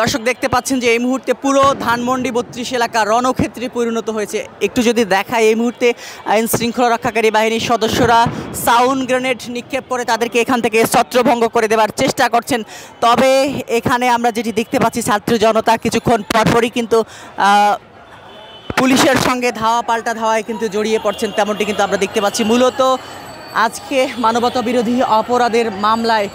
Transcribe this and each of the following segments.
দর্শক দেখতে পাচ্ছেন যে এই মুহূর্তে পুরো ধানমন্ডি ৩২ এলাকা রণক্ষেত্রে পরিণত হয়েছে। একটু যদি দেখায়, এই মুহূর্তে আইন শৃঙ্খলা রক্ষাকারী বাহিনীর সদস্যরা সাউন্ড গ্রেনেড নিক্ষেপ করে তাদেরকে এখান থেকে ছত্রভঙ্গ করে দেওয়ার চেষ্টা করছেন। তবে এখানে আমরা যেটি দেখতে পাচ্ছি, ছাত্র জনতা কিছুক্ষণ পরপরই কিন্তু পুলিশের সঙ্গে ধাওয়া পাল্টা ধাওয়ায় কিন্তু জড়িয়ে পড়ছেন, তেমনটি কিন্তু আমরা দেখতে পাচ্ছি। মূলত আজকে মানবতা বিরোধী অপরাধের মামলায়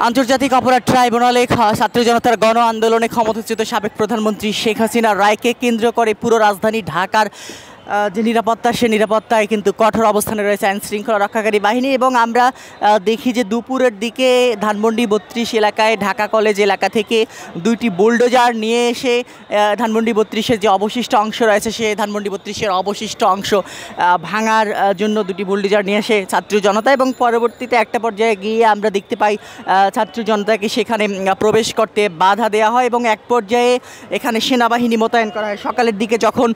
আন্তর্জাতিক অপরাধ ট্রাইব্যুনালে ছাত্র জনতার গণ আন্দোলনে ক্ষমতাচ্যুত সাবেক প্রধানমন্ত্রী শেখ হাসিনার রায়কে কেন্দ্র করে পুরো রাজধানী ঢাকার যে নিরাপত্তা, সে নিরাপত্তায় কিন্তু কঠোর অবস্থানে রয়েছে আইন শৃঙ্খলা রক্ষাকারী বাহিনী। এবং আমরা দেখি যে দুপুরের দিকে ধানমন্ডি ৩২ এলাকায় ঢাকা কলেজ এলাকা থেকে দুইটি বুলডোজার নিয়ে এসে ধানমন্ডি ৩২-এর যে অবশিষ্ট অংশ রয়েছে, সে ধানমন্ডি ৩২-এর অবশিষ্ট অংশ ভাঙার জন্য দুটি বুলডোজার নিয়ে এসে ছাত্র জনতা, এবং পরবর্তীতে একটা পর্যায়ে গিয়ে আমরা দেখতে পাই ছাত্র জনতাকে সেখানে প্রবেশ করতে বাধা দেওয়া হয় এবং এক পর্যায়ে এখানে সেনাবাহিনী মোতায়েন করা হয়। সকালের দিকে যখন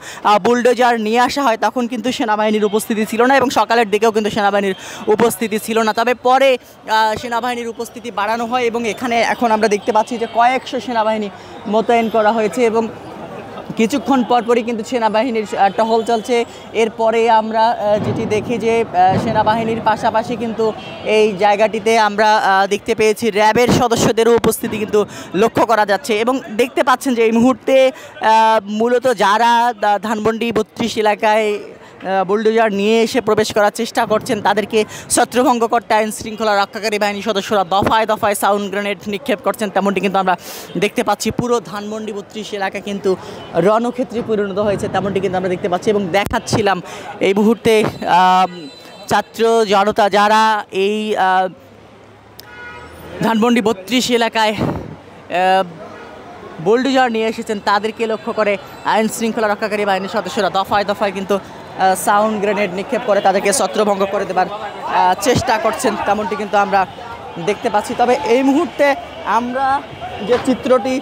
বুলডোজার নিয়ে আসা হয় তখন কিন্তু সেনাবাহিনীর উপস্থিতি ছিল না, এবং সকালের দিকেও কিন্তু সেনাবাহিনীর উপস্থিতি ছিল না। তবে পরে সেনাবাহিনীর উপস্থিতি বাড়ানো হয় এবং এখানে এখন আমরা দেখতে পাচ্ছি যে কয়েকশো সেনাবাহিনী মোতায়েন করা হয়েছে এবং কিছুক্ষণ পরপরই কিন্তু সেনাবাহিনীর টহল চলছে। এরপরে আমরা যেটি দেখি যে সেনাবাহিনীর পাশাপাশি কিন্তু এই জায়গাটিতে আমরা দেখতে পেয়েছি র্যাবের সদস্যদেরও উপস্থিতি কিন্তু লক্ষ্য করা যাচ্ছে। এবং দেখতে পাচ্ছেন যে এই মুহূর্তে মূলত যারা ধানমন্ডি ৩২ এলাকায় বুলডোজার নিয়ে এসে প্রবেশ করার চেষ্টা করছেন তাদেরকে ছত্রভঙ্গ করতে আইন শৃঙ্খলা রক্ষাকারী বাহিনীর সদস্যরা দফায় দফায় সাউন্ড গ্রেনেড নিক্ষেপ করছেন, তেমনটি কিন্তু আমরা দেখতে পাচ্ছি। পুরো ধানমন্ডি ৩২ এলাকা কিন্তু রণক্ষেত্রে পরিণত হয়েছে, তেমনটি কিন্তু আমরা দেখতে পাচ্ছি। এবং দেখাচ্ছিলাম এই মুহূর্তে ছাত্র জনতা যারা এই ধানমন্ডি ৩২ এলাকায় বুলডোজার নিয়ে এসেছেন তাদেরকে লক্ষ্য করে আইন শৃঙ্খলা রক্ষাকারী বাহিনীর সদস্যরা দফায় দফায় কিন্তু সাউন্ড গ্রেনেড নিক্ষেপ করে তাদেরকে ছত্রভঙ্গ করে দেবার চেষ্টা করছেন, তেমনটি কিন্তু আমরা দেখতে পাচ্ছি। তবে এই মুহূর্তে আমরা যে চিত্রটি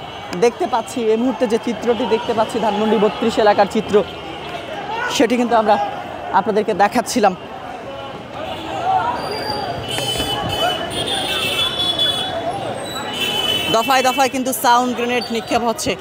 দেখতে পাচ্ছি, ধানমন্ডি ৩২ এলাকার চিত্র, সেটি কিন্তু আমরা আপনাদেরকে দেখাচ্ছিলাম। দফায় দফায় কিন্তু সাউন্ড গ্রেনেড নিক্ষেপ হচ্ছে।